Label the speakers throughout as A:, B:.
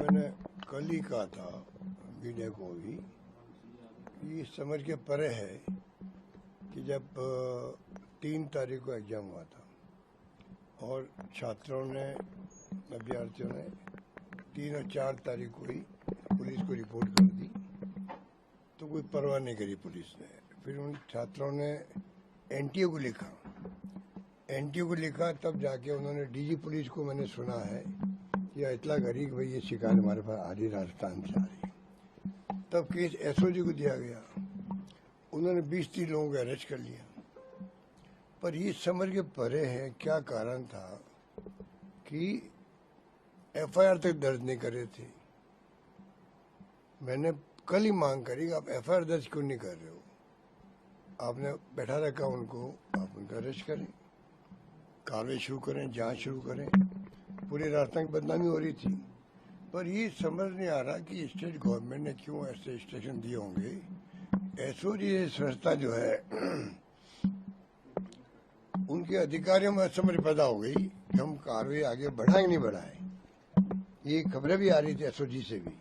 A: मैंने कल ही कहा था मीडिया को भी, ये समझ के परे है कि जब 3 तारीख को एग्जाम हुआ था और छात्रों ने, अभ्यर्थियों ने 3 और 4 तारीख को ही पुलिस को रिपोर्ट कर दी, तो कोई परवाह नहीं करी पुलिस ने। फिर उन छात्रों ने एनटीए को लिखा, तब जाके उन्होंने डीजी पुलिस को, मैंने सुना है कि इतला करी कि भाई ये शिकायत हमारे पास आ रही, राजस्थान से आ रही। तब केस एसओजी को दिया गया, उन्होंने 20-30 लोगों को अरेस्ट कर लिया। पर ये समझ के परे है क्या कारण था कि एफआईआर तक दर्ज नहीं करे थे। मैंने कल ही मांग करी, आप एफआईआर दर्ज क्यों नहीं कर रहे हो? आपने बैठा रखा उनको, आप उनका अरेस्ट करें, कार्रवाई शुरू करें, जांच शुरू करें। पूरे राजस्थान की बदनामी हो रही थी। पर ये समझ नहीं आ रहा कि स्टेट गवर्नमेंट ने क्यों ऐसे इंस्ट्रक्शन दिए होंगे। एसओजी संस्था जो है उनके अधिकारियों में समझ पैदा हो गई कि हम कार्रवाई आगे बढ़ाएं नहीं बढ़ाएं। ये खबरें भी आ रही थी एसओजी से भी।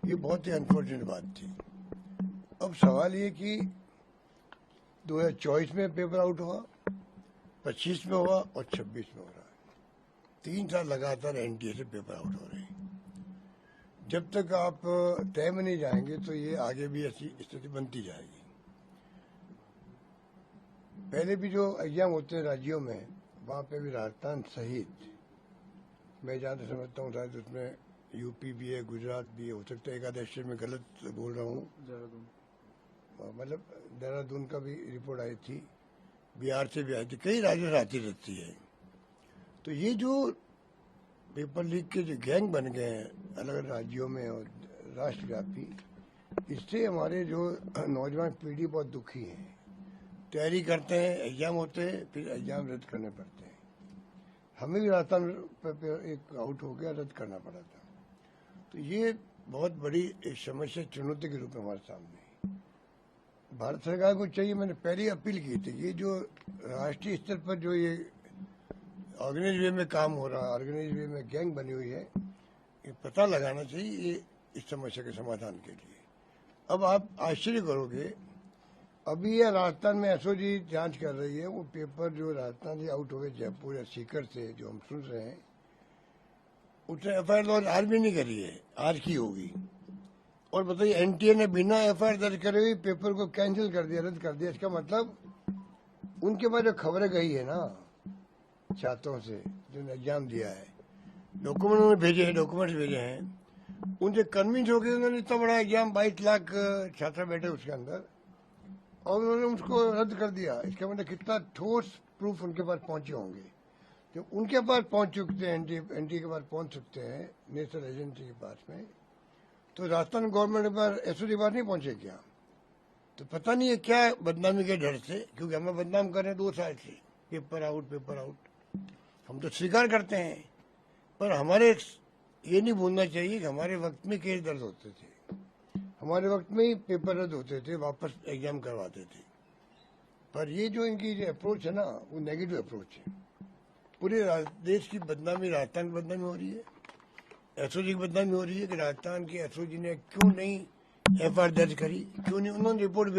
A: ये बहुत ही अनफॉर्चुनेट बात थी। अब सवाल ये कि 2024 में पेपर आउट हुआ, 25 में हुआ और 26 में हो रहा है। 3 साल लगातार एनटीए से पेपर आउट हो रहे हैं। जब तक आप तय में नहीं जाएंगे तो ये आगे भी ऐसी स्थिति बनती जाएगी। पहले भी जो एग्जाम होते हैं राज्यों में, वहाँ पे भी राजस्थान सहित, मैं जहाँ तक समझता हूँ शायद उसमें यूपी भी है, गुजरात भी है, हो सकता है एक आधे स्टेट में गलत बोल रहा हूँ, मतलब देहरादून का भी रिपोर्ट आई थी, बिहार से भी आई थी, कई राज्यों से आती रहती है। तो ये जो पेपर लीक के जो गैंग बन गए हैं अलग अलग राज्यों में और राष्ट्रव्यापी, इससे हमारे जो नौजवान पीढ़ी बहुत दुखी है। तैयारी करते हैं, एग्जाम होते हैं, फिर एग्जाम रद्द करने पड़ते हैं। हमें भी राजस्थान एक आउट हो गया, रद्द करना पड़ा था। तो ये बहुत बड़ी एक समस्या, चुनौती के रूप में हमारे सामने है। भारत सरकार को चाहिए, मैंने पहले अपील की थी, ये जो राष्ट्रीय स्तर पर जो ये ऑर्गेनाइज वे में काम हो रहा है, ऑर्गेनाइज वे में गैंग बनी हुई है, ये पता लगाना चाहिए ये इस समस्या के समाधान के लिए। अब आप आश्चर्य करोगे, अभी ये राजस्थान में एसओजी जांच कर रही है, वो पेपर जो राजस्थान से आउट हो गए, जयपुर या सीकर से, जो हम सुन रहे हैं, उसने एफआईआर दर्ज आज भी नहीं करी है, आज की होगी। और बताइए, एनटीए ने बिना एफआईआर दर्ज करे हुए पेपर को कैंसिल कर दिया, रद्द कर दिया। इसका मतलब उनके पास जो खबरें गई है ना छात्रों से, जो एग्जाम दिया है, डॉक्यूमेंट उन्होंने भेजे हैं, डॉक्यूमेंट्स भेजे हैं, उनसे कन्विंस हो गए। उन्होंने इतना बड़ा एग्जाम, 22 लाख छात्र बैठे उसके अंदर, और उन्होंने उसको रद्द कर दिया। इसका मतलब कितना ठोस प्रूफ उनके पास पहुंचे होंगे। जो उनके पास पहुंच चुके हैं, एनटीए के पास पहुंच सकते हैं, नेशनल एजेंसी के पास में, तो राजस्थान गवर्नमेंट के पास, एसओजी के पास नहीं पहुंचे क्या? तो पता नहीं है क्या बदनामी के डर से, क्योंकि हमें बदनाम कर रहे हैं 2 साल से, पेपर आउट। हम तो स्वीकार करते हैं, पर हमारे ये नहीं भूलना चाहिए कि हमारे वक्त में केस दर्ज होते थे, हमारे वक्त में ही पेपर रद्द होते थे, वापस एग्जाम करवाते थे। पर ये जो इनकी जो अप्रोच है ना, वो नेगेटिव अप्रोच है। पूरे देश की बदनामी, राजस्थान की बदनामी हो रही है, एसओजी की बदनामी हो रही है कि राजस्थान की एसओजी ने क्यों नहीं एफआईआर दर्ज करी, क्यों नहीं उन्होंने रिपोर्ट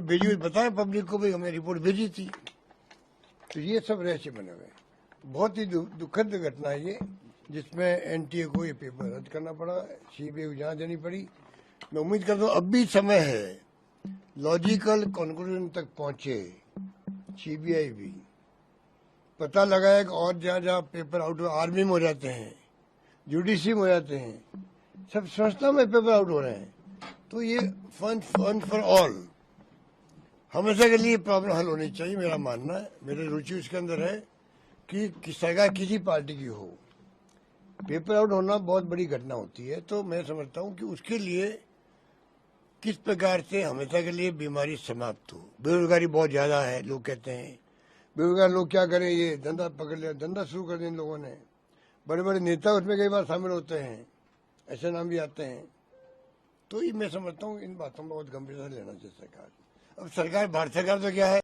A: भेजी, बताएं पब्लिक को भाई हमने रिपोर्ट भेजी थी। तो ये सब रहस्य बने हुए। बहुत ही दुखद घटना है ये, जिसमें एनटीए को ये पेपर रद्द करना पड़ा, सीबीआई को जांच देनी पड़ी। मैं उम्मीद करता हूँ अब भी समय है, लॉजिकल कंक्लूजन तक पहुंचे सीबीआई भी, पता लगाया कि और जहाँ पेपर आउट आर्मी में हो जाते हैं, जुडिशरी में हो जाते हैं, सब संस्था में पेपर आउट हो रहे हैं। तो ये फन फॉर ऑल, हमेशा के लिए प्रॉब्लम हल होनी चाहिए। मेरा मानना है, मेरी रुचि उसके अंदर है कि सरकार किसी पार्टी की हो, पेपर आउट होना बहुत बड़ी घटना होती है। तो मैं समझता हूं कि उसके लिए किस प्रकार से हमेशा के लिए बीमारी समाप्त हो। बेरोजगारी बहुत ज्यादा है, लोग कहते हैं बेरोजगार लोग क्या करें, ये धंधा पकड़ लिया, धंधा शुरू कर दिया इन लोगों ने। बड़े बड़े नेता उसमें कई बार शामिल होते हैं, ऐसे नाम भी आते हैं। तो ये मैं समझता हूँ इन बातों में बहुत गंभीरता से लेना चाहिए सरकार। अब सरकार, भारत सरकार तो क्या है,